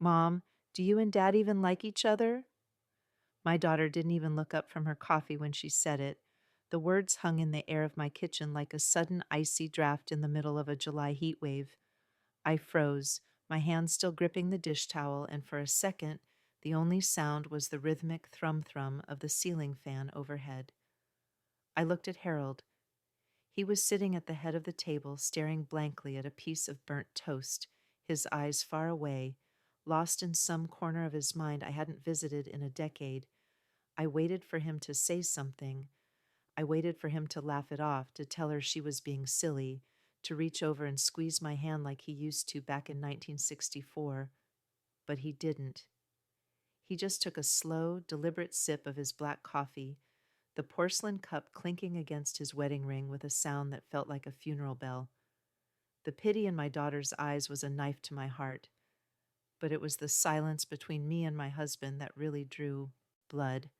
Mom, do you and Dad even like each other? My daughter didn't even look up from her coffee when she said it. The words hung in the air of my kitchen like a sudden icy draft in the middle of a July heat wave. I froze, my hand still gripping the dish towel, and for a second, the only sound was the rhythmic thrum thrum of the ceiling fan overhead. I looked at Harold. He was sitting at the head of the table, staring blankly at a piece of burnt toast, his eyes far away, lost in some corner of his mind I hadn't visited in a decade. I waited for him to say something. I waited for him to laugh it off, to tell her she was being silly, to reach over and squeeze my hand like he used to back in 1964. But he didn't. He just took a slow, deliberate sip of his black coffee, the porcelain cup clinking against his wedding ring with a sound that felt like a funeral bell. The pity in my daughter's eyes was a knife to my heart, but it was the silence between me and my husband that really drew blood.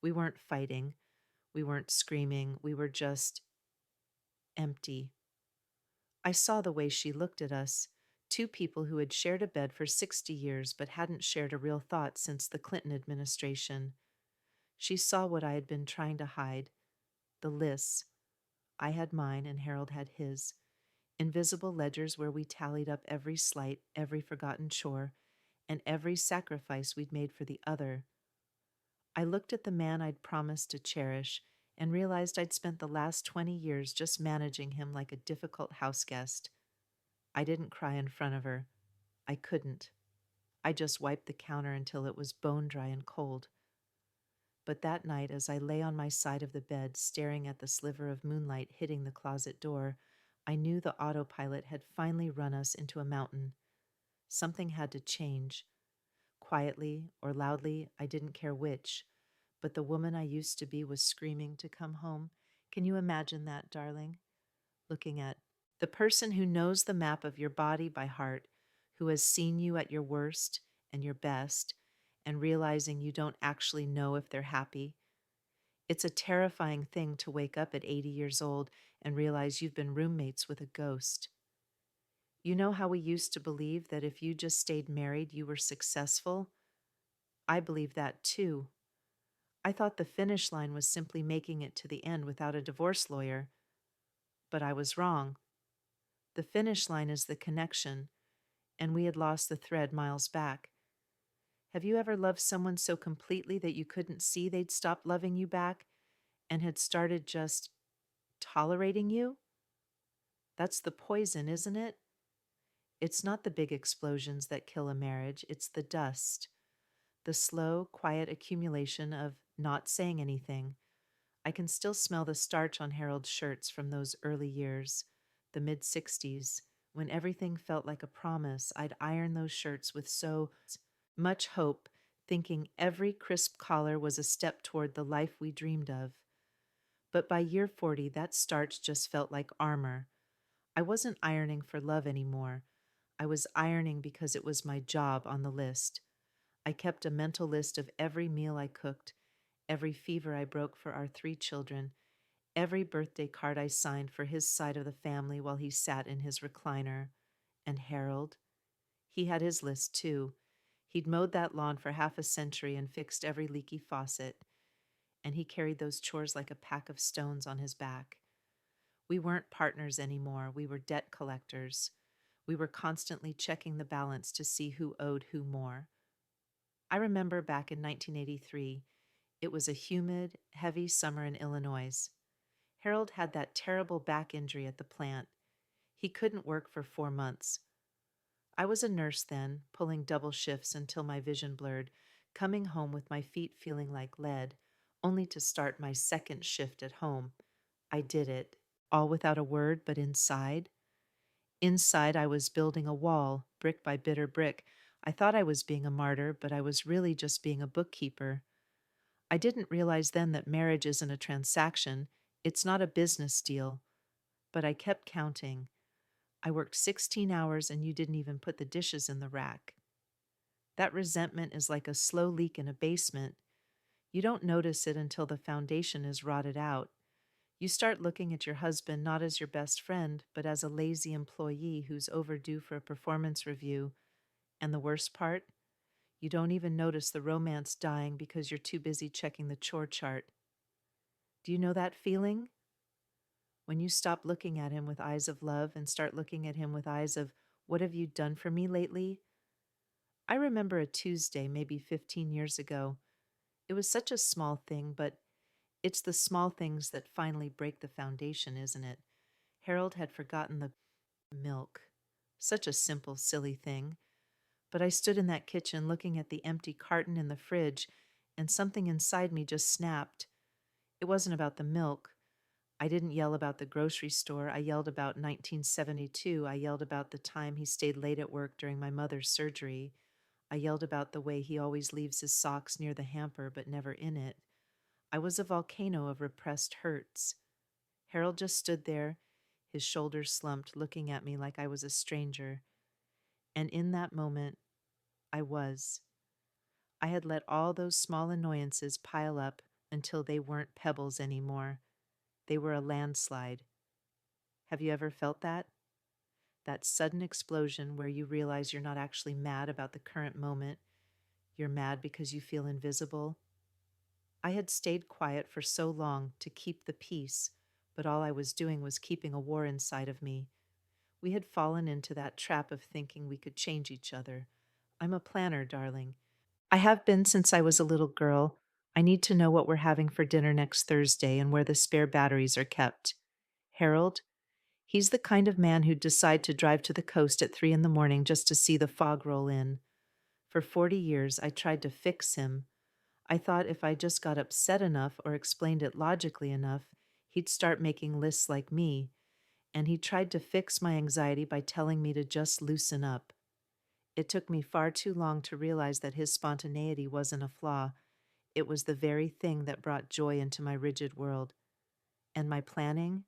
We weren't fighting. We weren't screaming. We were just empty. I saw the way she looked at us, two people who had shared a bed for 60 years but hadn't shared a real thought since the Clinton administration. She saw what I had been trying to hide, the lists. I had mine and Harold had his. Invisible ledgers where we tallied up every slight, every forgotten chore, and every sacrifice we'd made for the other. I looked at the man I'd promised to cherish and realized I'd spent the last 20 years just managing him like a difficult house guest. I didn't cry in front of her. I couldn't. I just wiped the counter until it was bone dry and cold. But that night, as I lay on my side of the bed, staring at the sliver of moonlight hitting the closet door, I knew the autopilot had finally run us into a mountain. Something had to change. Quietly or loudly, I didn't care which, but the woman I used to be was screaming to come home. Can you imagine that, darling? Looking at the person who knows the map of your body by heart, who has seen you at your worst and your best, and realizing you don't actually know if they're happy. It's a terrifying thing to wake up at 80 years old and realize you've been roommates with a ghost. You know how we used to believe that if you just stayed married, you were successful? I believe that too. I thought the finish line was simply making it to the end without a divorce lawyer. But I was wrong. The finish line is the connection, and we had lost the thread miles back. Have you ever loved someone so completely that you couldn't see they'd stopped loving you back and had started just tolerating you? That's the poison, isn't it? It's not the big explosions that kill a marriage, it's the dust, the slow, quiet accumulation of not saying anything. I can still smell the starch on Harold's shirts from those early years, the mid 60s, when everything felt like a promise. I'd iron those shirts with so much hope, thinking every crisp collar was a step toward the life we dreamed of. But by year 40, that starch just felt like armor. I wasn't ironing for love anymore. I was ironing because it was my job on the list. I kept a mental list of every meal I cooked, every fever I broke for our three children, every birthday card I signed for his side of the family while he sat in his recliner. And Harold? He had his list too. He'd mowed that lawn for half a century and fixed every leaky faucet, and he carried those chores like a pack of stones on his back. We weren't partners anymore, we were debt collectors. We were constantly checking the balance to see who owed who more. I remember back in 1983, it was a humid, heavy summer in Illinois. Harold had that terrible back injury at the plant. He couldn't work for 4 months. I was a nurse then, pulling double shifts until my vision blurred, coming home with my feet feeling like lead, only to start my second shift at home. I did it, all without a word, but inside. Inside, I was building a wall, brick by bitter brick. I thought I was being a martyr, but I was really just being a bookkeeper. I didn't realize then that marriage isn't a transaction, it's not a business deal. But I kept counting. I worked 16 hours and you didn't even put the dishes in the rack. That resentment is like a slow leak in a basement. You don't notice it until the foundation is rotted out. You start looking at your husband not as your best friend, but as a lazy employee who's overdue for a performance review, And the worst part? You don't even notice the romance dying because you're too busy checking the chore chart. Do you know that feeling? When you stop looking at him with eyes of love and start looking at him with eyes of, what have you done for me lately? I remember a Tuesday, maybe 15 years ago. It was such a small thing, but it's the small things that finally break the foundation, isn't it? Harold had forgotten the milk. Such a simple, silly thing. But I stood in that kitchen looking at the empty carton in the fridge, and something inside me just snapped. It wasn't about the milk. I didn't yell about the grocery store. I yelled about 1972. I yelled about the time he stayed late at work during my mother's surgery. I yelled about the way he always leaves his socks near the hamper but never in it. I was a volcano of repressed hurts. Harold just stood there, his shoulders slumped, looking at me like I was a stranger. And in that moment, I was. I had let all those small annoyances pile up until they weren't pebbles anymore. They were a landslide. Have you ever felt that? That sudden explosion where you realize you're not actually mad about the current moment. You're mad because you feel invisible. I had stayed quiet for so long to keep the peace, but all I was doing was keeping a war inside of me. We had fallen into that trap of thinking we could change each other. I'm a planner, darling. I have been since I was a little girl. I need to know what we're having for dinner next Thursday and where the spare batteries are kept. Harold, he's the kind of man who'd decide to drive to the coast at 3 in the morning just to see the fog roll in. For 40 years, I tried to fix him. I thought if I just got upset enough or explained it logically enough, he'd start making lists like me. And he tried to fix my anxiety by telling me to just loosen up. It took me far too long to realize that his spontaneity wasn't a flaw. It was the very thing that brought joy into my rigid world. And my planning?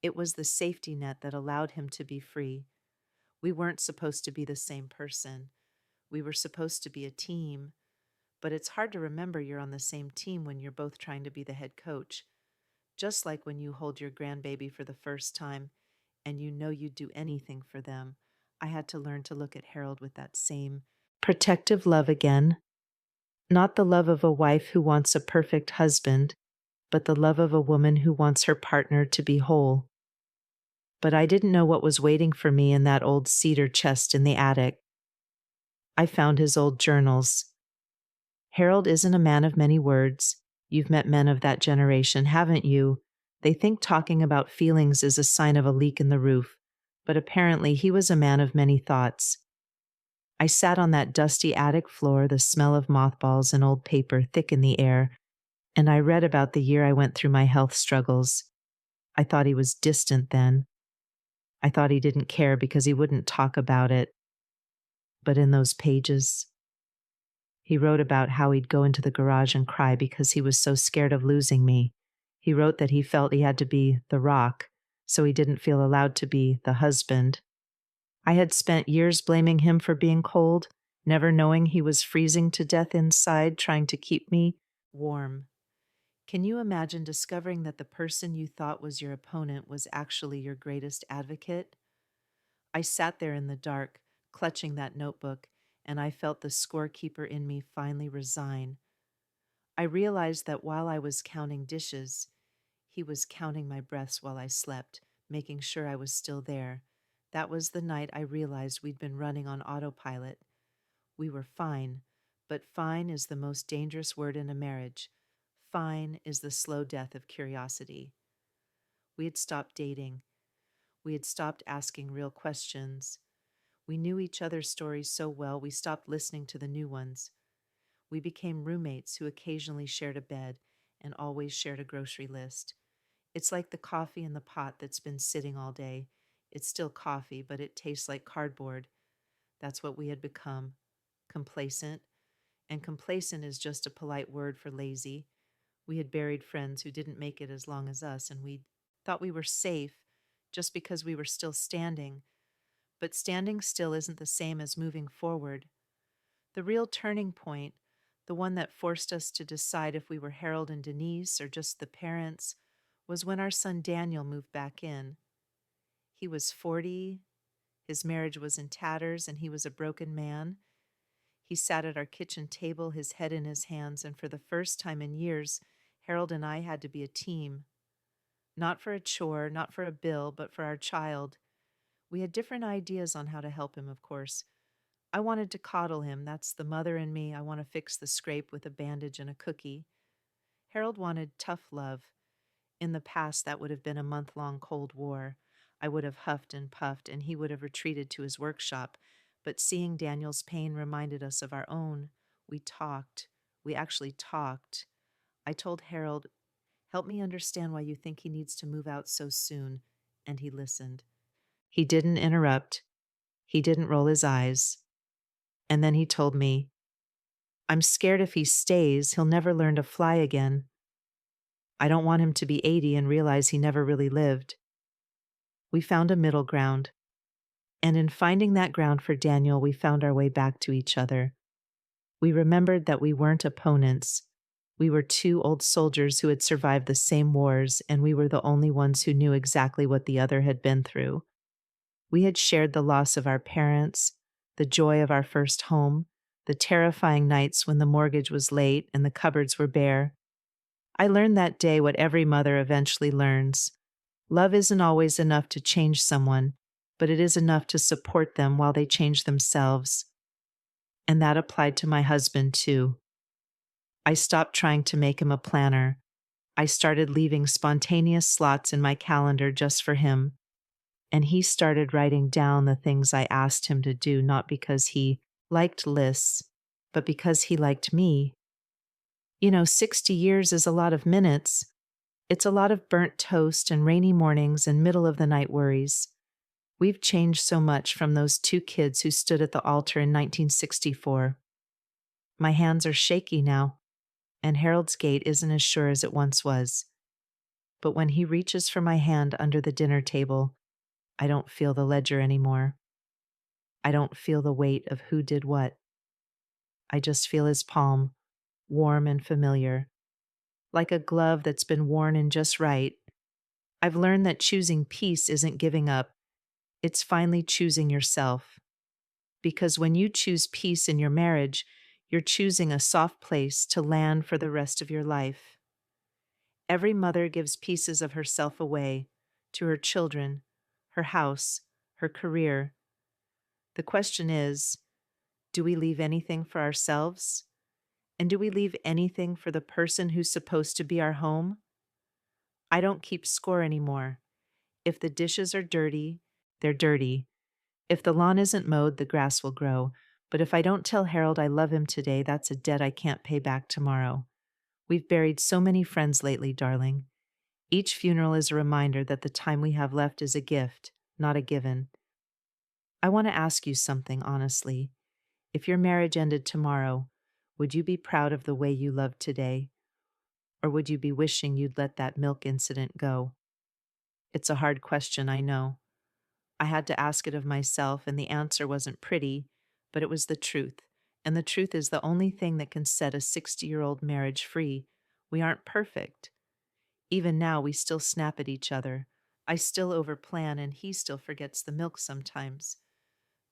It was the safety net that allowed him to be free. We weren't supposed to be the same person. We were supposed to be a team. But it's hard to remember you're on the same team when you're both trying to be the head coach. Just like when you hold your grandbaby for the first time and you know you'd do anything for them, I had to learn to look at Harold with that same protective love again. Not the love of a wife who wants a perfect husband, but the love of a woman who wants her partner to be whole. But I didn't know what was waiting for me in that old cedar chest in the attic. I found his old journals. Harold isn't a man of many words. You've met men of that generation, haven't you? They think talking about feelings is a sign of a leak in the roof, but apparently he was a man of many thoughts. I sat on that dusty attic floor, the smell of mothballs and old paper thick in the air, and I read about the year I went through my health struggles. I thought he was distant then. I thought he didn't care because he wouldn't talk about it. But in those pages, he wrote about how he'd go into the garage and cry because he was so scared of losing me. He wrote that he felt he had to be the rock, so he didn't feel allowed to be the husband. I had spent years blaming him for being cold, never knowing he was freezing to death inside, trying to keep me warm. Can you imagine discovering that the person you thought was your opponent was actually your greatest advocate? I sat there in the dark, clutching that notebook, and I felt the scorekeeper in me finally resign. I realized that while I was counting dishes, he was counting my breaths while I slept, making sure I was still there. That was the night I realized we'd been running on autopilot. We were fine, but fine is the most dangerous word in a marriage. Fine is the slow death of curiosity. We had stopped dating. We had stopped asking real questions. We knew each other's stories so well we stopped listening to the new ones. We became roommates who occasionally shared a bed and always shared a grocery list. It's like the coffee in the pot that's been sitting all day. It's still coffee, but it tastes like cardboard. That's what we had become. Complacent. And complacent is just a polite word for lazy. We had buried friends who didn't make it as long as us, and we thought we were safe just because we were still standing. But standing still isn't the same as moving forward. The real turning point, the one that forced us to decide if we were Harold and Denise or just the parents, was when our son Daniel moved back in. He was 40, His marriage was in tatters and he was a broken man. He sat at our kitchen table, his head in his hands, and for the first time in years, Harold and I had to be a team. Not for a chore, not for a bill, but for our child. We had different ideas on how to help him, of course. I wanted to coddle him. That's the mother in me. I want to fix the scrape with a bandage and a cookie. Harold wanted tough love. In the past, that would have been a month-long Cold War. I would have huffed and puffed, and he would have retreated to his workshop. But seeing Daniel's pain reminded us of our own. We talked. We actually talked. I told Harold, "Help me understand why you think he needs to move out so soon." And he listened. He didn't interrupt. He didn't roll his eyes. And then he told me, "I'm scared if he stays, he'll never learn to fly again. I don't want him to be 80 and realize he never really lived." We found a middle ground. And in finding that ground for Daniel, we found our way back to each other. We remembered that we weren't opponents. We were two old soldiers who had survived the same wars, and we were the only ones who knew exactly what the other had been through. We had shared the loss of our parents, the joy of our first home, the terrifying nights when the mortgage was late and the cupboards were bare. I learned that day what every mother eventually learns. Love isn't always enough to change someone, but it is enough to support them while they change themselves. And that applied to my husband, too. I stopped trying to make him a planner. I started leaving spontaneous slots in my calendar just for him. And he started writing down the things I asked him to do, not because he liked lists, but because he liked me. 60 years is a lot of minutes. It's a lot of burnt toast and rainy mornings and middle of the night worries. We've changed so much from those two kids who stood at the altar in 1964. My hands are shaky now, and Harold's gait isn't as sure as it once was. But when he reaches for my hand under the dinner table, I don't feel the ledger anymore. I don't feel the weight of who did what. I just feel his palm, warm and familiar, like a glove that's been worn in just right. I've learned that choosing peace isn't giving up. It's finally choosing yourself. Because when you choose peace in your marriage, you're choosing a soft place to land for the rest of your life. Every mother gives pieces of herself away to her children, her house, her career. The question is, do we leave anything for ourselves? And do we leave anything for the person who's supposed to be our home? I don't keep score anymore. If the dishes are dirty, they're dirty. If the lawn isn't mowed, the grass will grow. But if I don't tell Harold I love him today, that's a debt I can't pay back tomorrow. We've buried so many friends lately, darling. Each funeral is a reminder that the time we have left is a gift, not a given. I want to ask you something, honestly. If your marriage ended tomorrow, would you be proud of the way you loved today? Or would you be wishing you'd let that milk incident go? It's a hard question, I know. I had to ask it of myself, and the answer wasn't pretty, but it was the truth. And the truth is the only thing that can set a 60-year-old marriage free. We aren't perfect. Even now, we still snap at each other. I still overplan, and he still forgets the milk sometimes.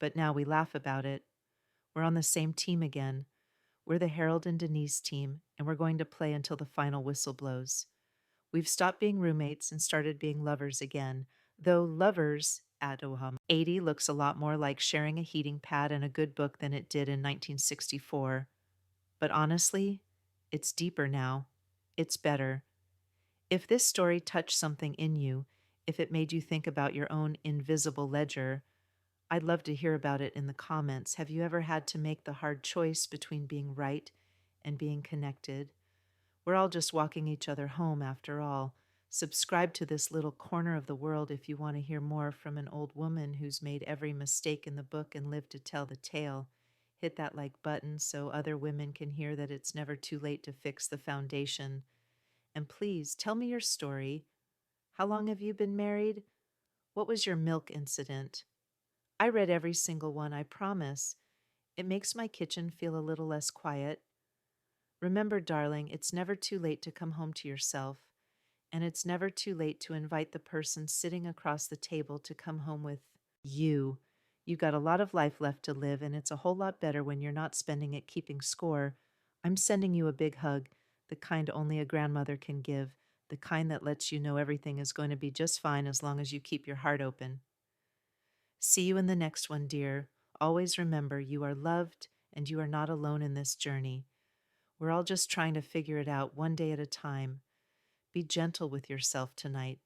But now we laugh about it. We're on the same team again. We're the Harold and Denise team, and we're going to play until the final whistle blows. We've stopped being roommates and started being lovers again, though lovers at Oham 80 looks a lot more like sharing a heating pad and a good book than it did in 1964. But honestly, it's deeper now. It's better. If this story touched something in you, if it made you think about your own invisible ledger, I'd love to hear about it in the comments. Have you ever had to make the hard choice between being right and being connected? We're all just walking each other home after all. Subscribe to this little corner of the world if you want to hear more from an old woman who's made every mistake in the book and lived to tell the tale. Hit that like button so other women can hear that it's never too late to fix the foundation. And please tell me your story. How long have you been married? What was your milk incident? I read every single one, I promise. It makes my kitchen feel a little less quiet. Remember, darling, it's never too late to come home to yourself, and it's never too late to invite the person sitting across the table to come home with you. You got a lot of life left to live, and it's a whole lot better when you're not spending it keeping score. I'm sending you a big hug, the kind only a grandmother can give, the kind that lets you know everything is going to be just fine as long as you keep your heart open. See you in the next one, dear. Always remember you are loved and you are not alone in this journey. We're all just trying to figure it out one day at a time. Be gentle with yourself tonight.